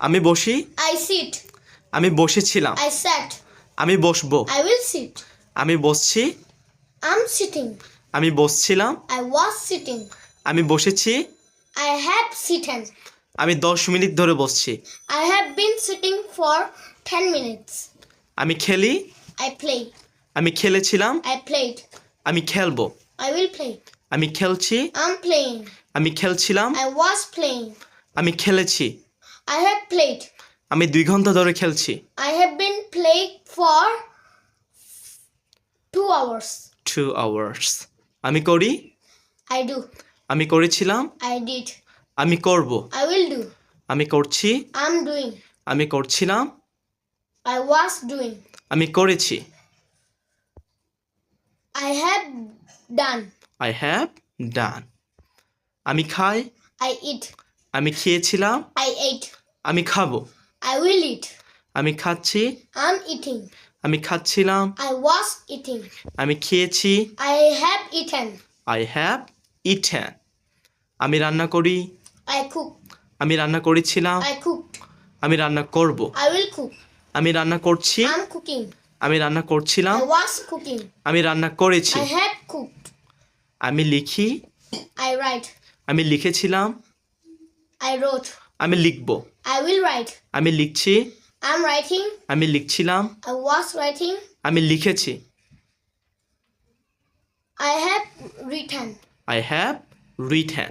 আমি বসি, I sit. আমি বসেছিলাম, I sat. আমি বসবো, I will sit. আমি বসছি, I'm sitting. আমি বসছিলাম, I was sitting. আমি বসেছি, I have sitten. আমি 10 মিনিট ধরে বসছি। I have been sitting for 10 minutes. আমি খেলি, I play. আমি খেলেছিলাম, I played. আমি খেলবো, I will play. আমি খেলছি, I'm playing. আমি খেলছিলাম, I was playing. আমি খেলেছি, I have played. আমি 2 ঘন্টা ধরে খেলছি। I have been playing for 2 hours. 2 hours। আমি করি, I do. আমি করেছিলাম, I did. আমি করব, I will do. আমি করছি, I'm doing. আমি করছিলাম, I was doing. আমি করেছি। I have done. I have done। আমি খাই, I eat. আমি খেয়েছিলাম, I ate. আমি খাবো, I will eat. আমি খাচ্ছি, I'm eating. আমি খাচ্ছিলাম, I was eating. আমি খেয়েছি, I have eaten. I have eaten। আমি রান্না করি, I cook. আমি রান্না করেছিলাম, I cooked. আমি রান্না করব, I will cook. আমি রান্না করছি, I'm cooking. আমি রান্না করছিলাম, I was cooking. আমি রান্না করেছি। I had cooked. আমি লিখি, I write. আমি লিখেছিলাম, I wrote. আমি লিখব, I will write. আমি লিখছি, I'm writing. আমি লিখছিলাম, I was writing. আমি লিখেছি। I have written. I have written।